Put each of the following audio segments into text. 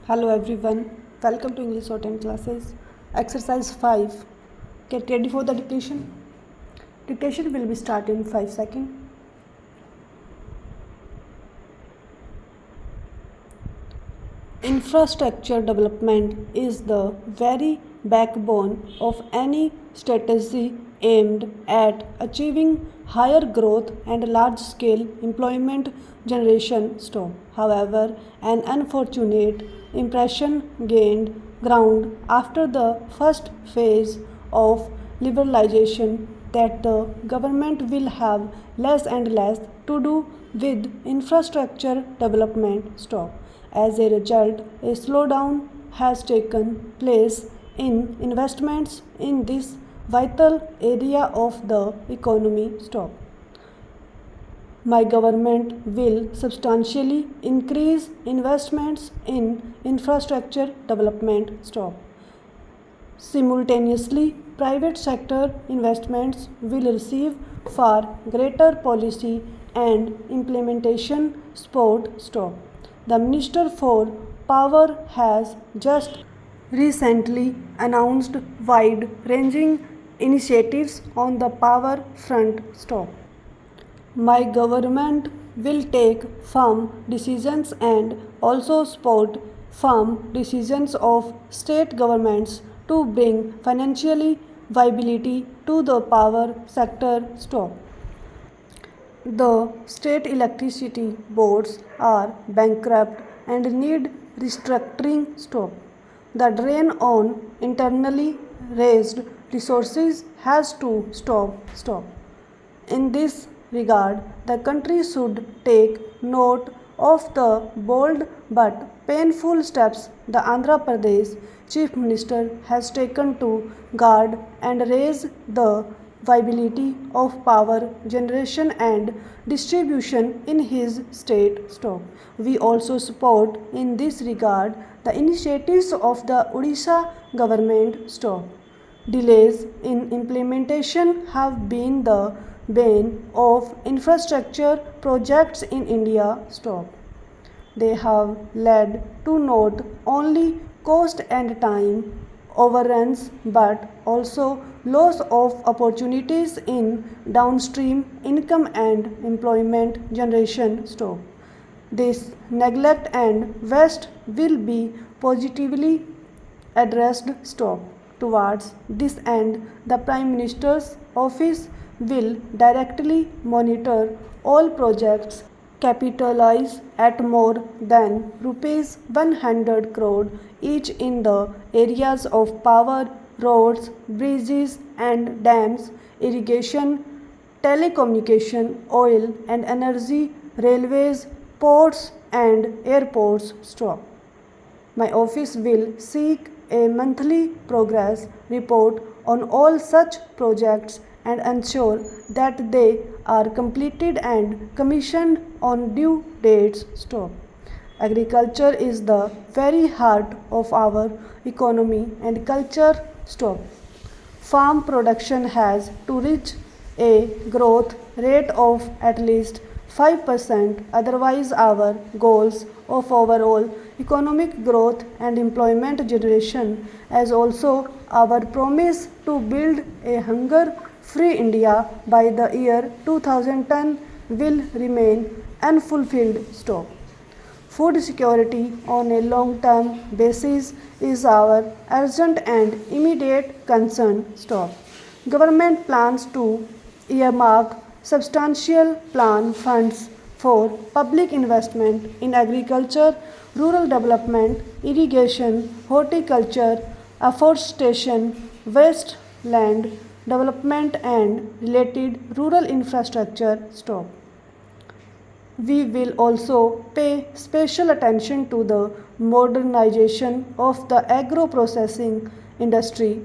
Hello everyone, welcome to English Shorthand classes. Exercise 5. Get ready for the dictation. Dictation will be started in 5 seconds. Infrastructure development is the very backbone of any strategy aimed at achieving higher growth and large-scale employment generation. However, an unfortunate impression gained ground after the first phase of liberalization that the government will have less and less to do with infrastructure development. As a result, a slowdown has taken place in investments in this vital area of the economy. My government will substantially increase investments in infrastructure development. Simultaneously, private sector investments will receive far greater policy and implementation support. The Minister for Power has just recently announced wide-ranging initiatives on the power front. My government will take firm decisions and also support firm decisions of state governments to bring financially viability to the power sector. The state electricity boards are bankrupt and need restructuring. The drain on internally raised resources has to stop. In this regard, the country should take note of the bold but painful steps the Andhra Pradesh Chief Minister has taken to guard and raise the viability of power generation and distribution in his state. We also support in this regard the initiatives of the Odisha government. Delays in implementation have been the bane of infrastructure projects in India. They have led to not only cost and time overruns but also loss of opportunities in downstream income and employment generation. This neglect and waste will be positively addressed. Towards this end, the Prime Minister's office will directly monitor all projects capitalized at more than rupees 100 crore each in the areas of power, roads, bridges and dams, irrigation, telecommunication, oil and energy, railways, ports and airports. My office will seek a monthly progress report on all such projects and ensure that they are completed and commissioned on due dates. Agriculture is the very heart of our economy and culture. Farm production has to reach a growth rate of at least 5%, otherwise our goals of overall economic growth and employment generation, as also our promise to build a hunger-free India by the year 2010 will remain unfulfilled. Food security on a long-term basis is our urgent and immediate concern. Government plans to earmark substantial plan funds for public investment in agriculture, rural development, irrigation, horticulture, afforestation, wasteland development and related rural infrastructure. We will also pay special attention to the modernization of the agro-processing industry.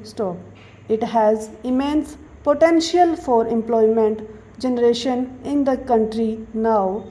It has immense potential for employment generation in the country now.